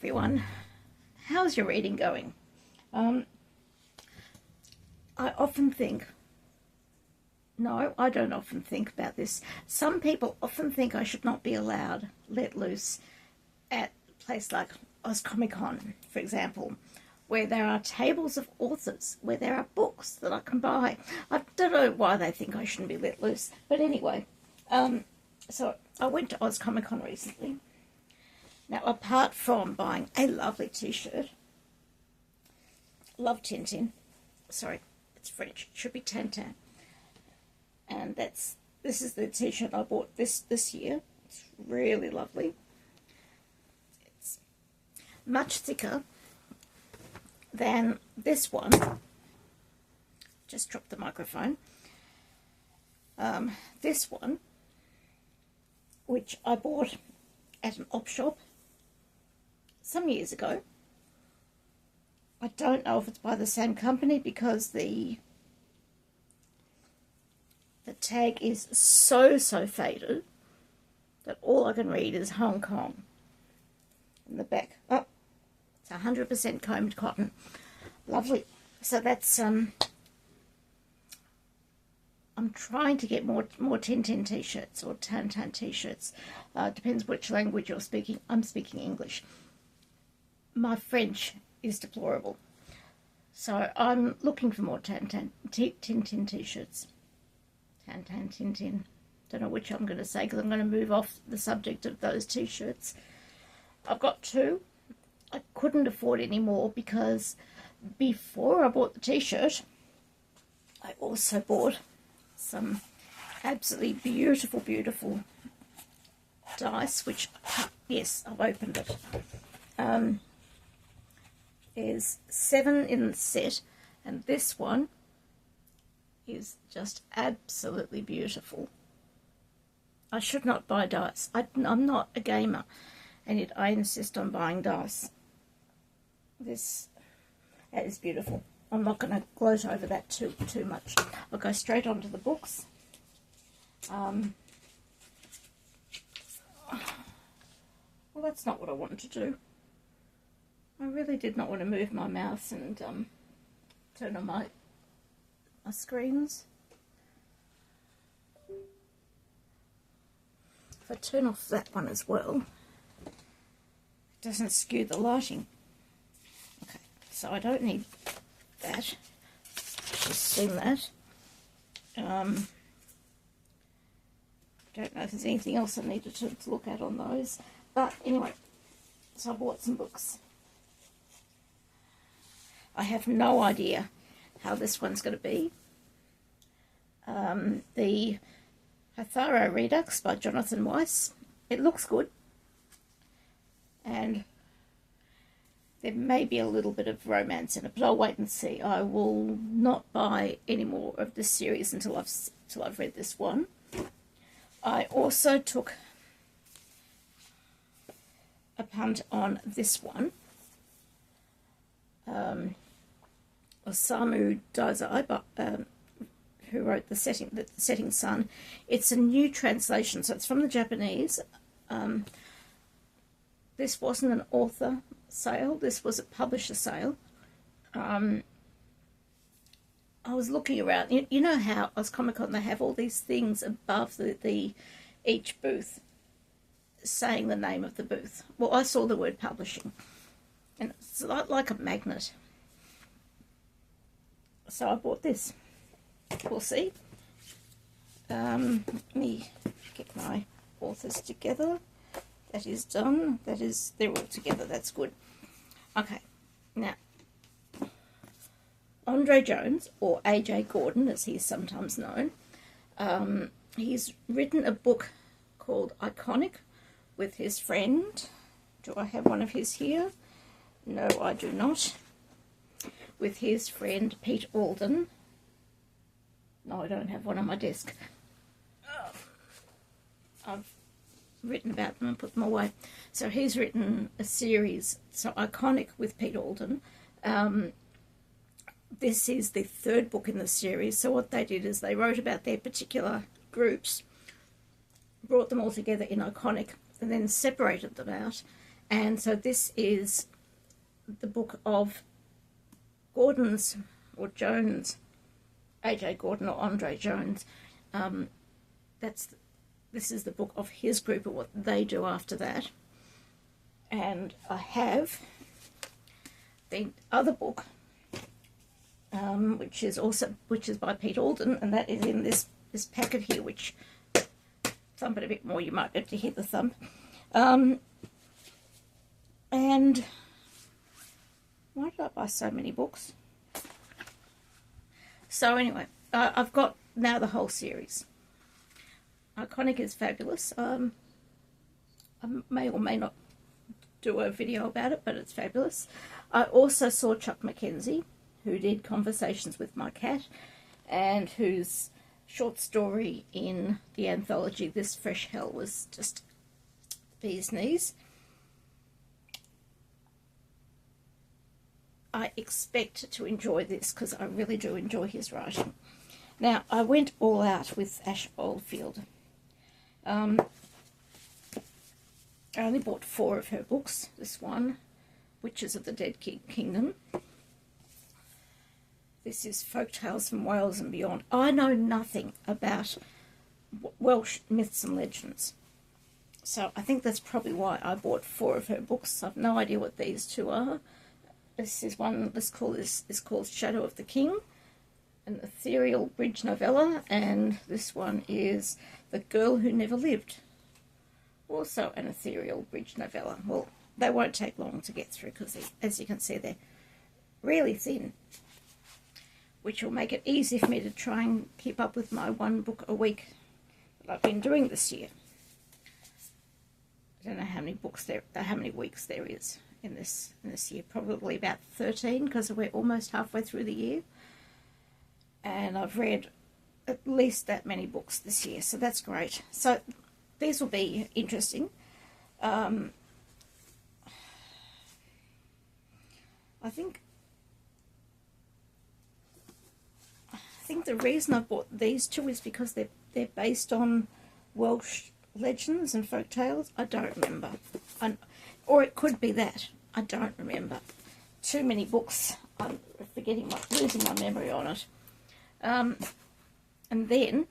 everyone. How's your reading going? I often think, no, I don't often think about this. Some people often think I should not be allowed let loose at a place like OzComicCon, for example, where there are tables of authors, where there are books that I can buy. I don't know why they think I shouldn't be let loose, but anyway, so I went to OzComicCon recently. Now, apart from buying a lovely t-shirt, love Tintin, sorry, it's French, it should be Tintin, and this is the t-shirt I bought this year. It's really lovely. It's much thicker than this one. Just dropped the microphone. This one, which I bought at an op shop some years ago. I don't know if it's by the same company because the tag is so faded that all I can read is Hong Kong in the back. Oh, it's 100% combed cotton. Lovely. So that's I'm trying to get more Tintin t-shirts or Tintin t-shirts. Depends which language you're speaking. I'm speaking English. My French is deplorable, so I'm looking for more Tintin t-shirts. Tintin. Don't know which I'm going to say because I'm going to move off the subject of those t-shirts. I've got two. I couldn't afford any more because before I bought the t-shirt, I also bought some absolutely beautiful dice, which, yes, I've opened it. There's 7 in the set, and this one is just absolutely beautiful. I should not buy dice. I'm not a gamer, and yet I insist on buying dice. That is beautiful. I'm not going to gloat over that too much. I'll go straight on to the books. Well, that's not what I wanted to do. I really did not want to move my mouse and turn on my screens. If I turn off that one as well, it doesn't skew the lighting. Okay, so I don't need that. Just seen that. Don't know if there's anything else I needed to look at on those. But anyway, so I bought some books. I have no idea how this one's going to be. The Hathara Redux by Jonathan Weiss. It looks good. And there may be a little bit of romance in it, but I'll wait and see. I will not buy any more of this series until I've read this one. I also took a punt on this one. Osamu Dazai, who wrote the Setting Sun. It's a new translation, so it's from the Japanese. This wasn't an author sale, this was a publisher sale. I was looking around. You know how OzComicCon, they have all these things above the each booth saying the name of the booth. Well, I saw the word publishing, and it's like a magnet. So I bought this. We'll see. Let me get my authors together. That is done. They're all together. That's good. Okay. Now, Andre Jones, or A.J. Gordon, as he's sometimes known, he's written a book called Iconic with his friend. Do I have one of his here? No, I do not. With his friend Pete Alden. No, I don't have one on my desk. I've written about them and put them away. So he's written a series, so Iconic with Pete Alden. This is the 3rd book in the series. So what they did is they wrote about their particular groups, brought them all together in Iconic, and then separated them out And so this is the book of Gordon's, or Jones, A.J. Gordon or Andre Jones. This is the book of his group, or what they do after that. And I have the other book, which is by Pete Alden, and that is in this packet here, which thump it a bit more, you might be able to hear the thump. And why did I buy so many books? So anyway, I've got now the whole series. Iconic is fabulous. I may or may not do a video about it, but it's fabulous. I also saw Chuck Mackenzie, who did Conversations with My Cat, and whose short story in the anthology This Fresh Hell was just bee's knees. I expect to enjoy this because I really do enjoy his writing. Now, I went all out with Ash Oldfield. I only bought 4 of her books. This one, Witches of the Dead Kingdom. This is Folk Tales from Wales and Beyond. I know nothing about Welsh myths and legends, so I think that's probably why I bought 4 of her books. I've no idea what these 2 are. This is one, let's call this, is called Shadow of the King, an ethereal bridge novella, and this one is The Girl Who Never Lived, also an ethereal bridge novella. Well, they won't take long to get through because, as you can see, they're really thin, which will make it easy for me to try and keep up with my 1 book a week that I've been doing this year. I don't know how many books how many weeks there is in this year. Probably about 13, because we're almost halfway through the year, and I've read at least that many books this year, so that's great. So these will be interesting. I think the reason I bought these 2 is because they're based on Welsh legends and folk tales. I don't remember, or it could be that I don't remember. Too many books. I'm losing my memory on it. And then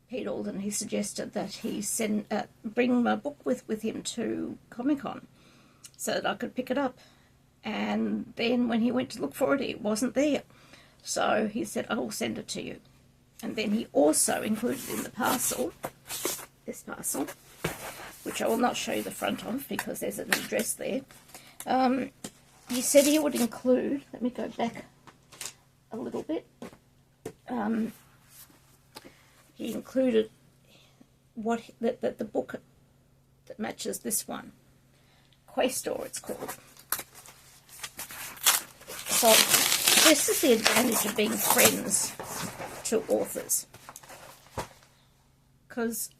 Pete Alden, he suggested that he bring my book with him to Comic-Con so that I could pick it up. And then when he went to look for it, it wasn't there. So he said, I will send it to you. And then he also included in the parcel, this parcel, which I will not show you the front of because there's an address there. He said he would include, let me go back a little bit. He included the book that matches this one, Questor it's called. So this is the advantage of being friends to authors, because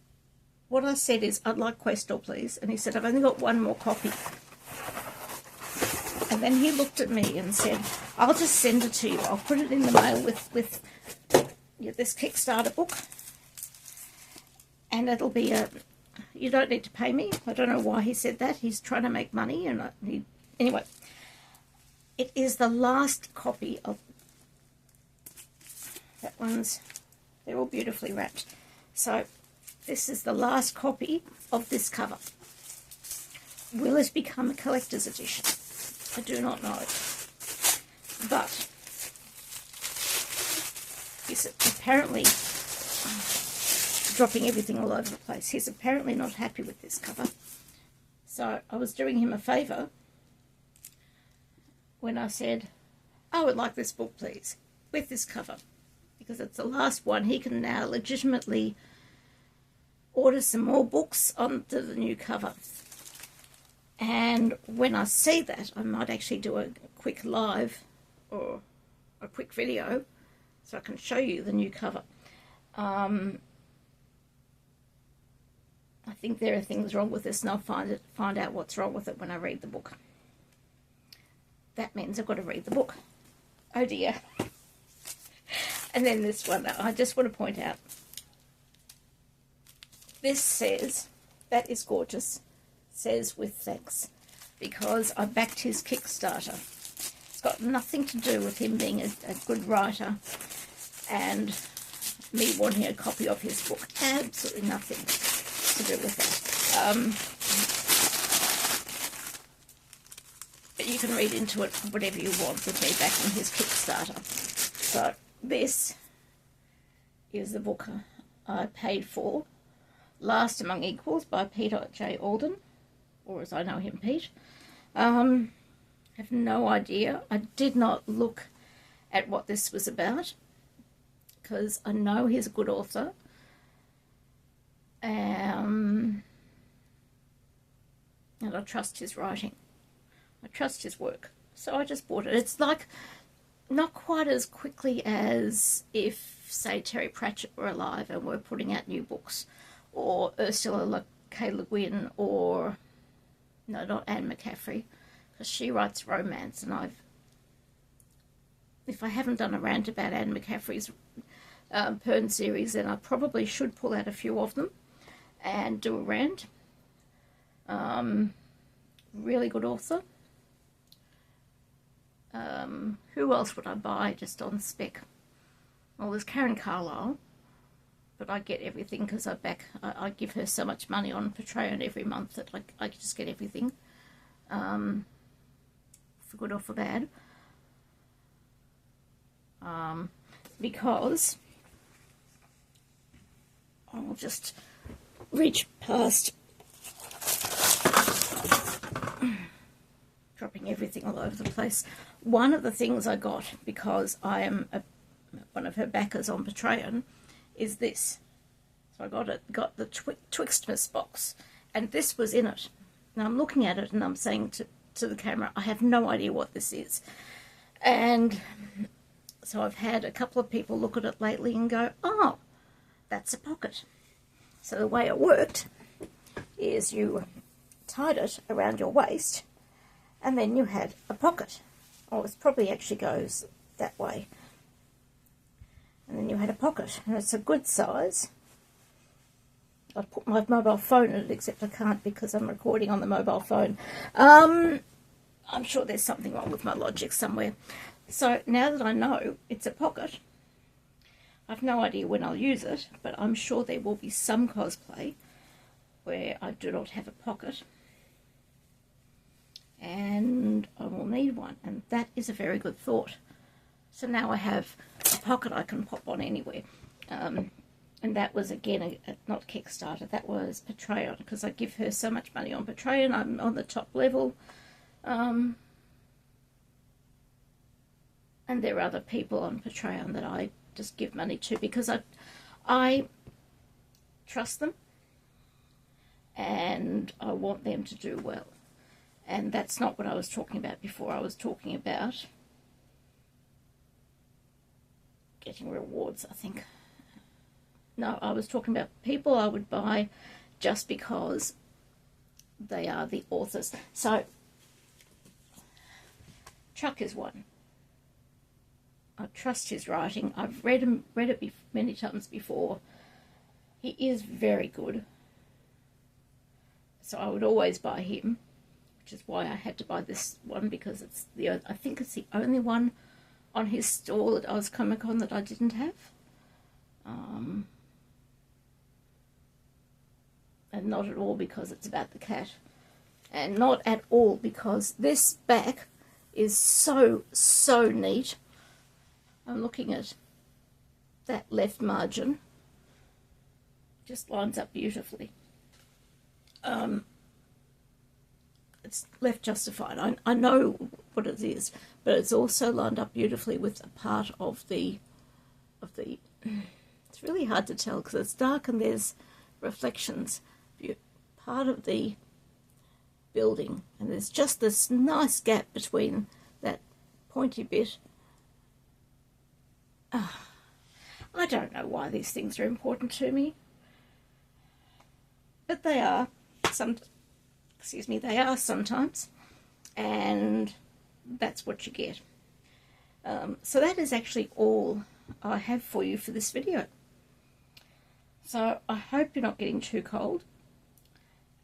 what I said is, I'd like Questor please, and he said, I've only got 1 more copy. And then he looked at me and said, I'll just send it to you. I'll put it in the mail with this Kickstarter book, and it'll be you don't need to pay me. I don't know why he said that. He's trying to make money, and anyway. It is the last copy of that one's. They're all beautifully wrapped. So this is the last copy of this cover. Will it become a collector's edition? I do not know. But he's apparently dropping everything all over the place. He's apparently not happy with this cover. So I was doing him a favour when I said, I would like this book please, with this cover, because it's the last one. He can now legitimately order some more books onto the new cover. And when I see that, I might actually do a quick live or a quick video so I can show you the new cover. I think there are things wrong with this, and I'll find out what's wrong with it when I read the book. That means I've got to read the book. Oh dear. And then this one, I just want to point out, This says, that is gorgeous, says with thanks, because I backed his Kickstarter. It's got nothing to do with him being a good writer and me wanting a copy of his book. Absolutely nothing to do with that. But you can read into it whatever you want with me backing his Kickstarter. So this is the book I paid for, Last Among Equals by Peter J. Alden, or as I know him, Pete. I have no idea. I did not look at what this was about because I know he's a good author. And I trust his writing. I trust his work. So I just bought it. It's like not quite as quickly as if, say, Terry Pratchett were alive and were putting out new books, or Ursula K. Le Guin, or, no, not Anne McCaffrey, because she writes romance, and if I haven't done a rant about Anne McCaffrey's Pern series, then I probably should pull out a few of them and do a rant. Really good author. Who else would I buy just on spec? Well, there's Karen Carlisle, but I get everything because I give her so much money on Patreon every month that I just get everything, for good or for bad. Because I'll just reach past, dropping everything all over the place. One of the things I got, because I am one of her backers on Patreon, is this. So I got the Twixtmas box, and this was in it. Now I'm looking at it and I'm saying to the camera, I have no idea what this is. And so I've had a couple of people look at it lately and go, oh, that's a pocket. So the way it worked is you tied it around your waist, and then you had a pocket. Oh, it probably actually goes that way. And then you had a pocket, and it's a good size. I've put my mobile phone in it, except I can't because I'm recording on the mobile phone. I'm sure there's something wrong with my logic somewhere. So now that I know it's a pocket, I've no idea when I'll use it, but I'm sure there will be some cosplay where I do not have a pocket, and I will need one, and that is a very good thought. So now I have a pocket I can pop on anywhere. And that was, again, not Kickstarter, that was Patreon, because I give her so much money on Patreon. I'm on the top level. And there are other people on Patreon that I just give money to because I trust them and I want them to do well. And that's not what I was talking about before. I was talking about getting rewards, I think. No, I was talking about people I would buy just because they are the authors. So, Chuck is one. I trust his writing. I've read it many times before. He is very good. So I would always buy him, which is why I had to buy this one, because I think it's the only one on his stall at Ozcomic-Con that I didn't have. And not at all because it's about the cat. And not at all because this back is so, so neat. I'm looking at that left margin. Just lines up beautifully. It's left justified. I know what it is, but it's also lined up beautifully with a part of the. It's really hard to tell because it's dark and there's reflections. Part of the building, and there's just this nice gap between that pointy bit. I don't know why these things are important to me, but they are. They are sometimes, and that's what you get. So that is actually all I have for you for this video. So I hope you're not getting too cold,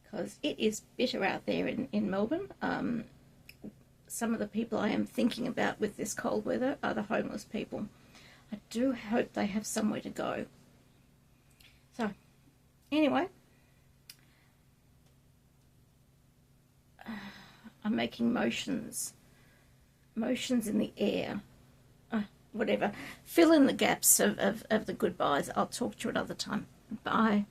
because it is bitter out there in Melbourne. Some of the people I am thinking about with this cold weather are the homeless people. I do hope they have somewhere to go. So, anyway, I'm making motions in the air. Whatever. Fill in the gaps of the goodbyes. I'll talk to you another time. Bye.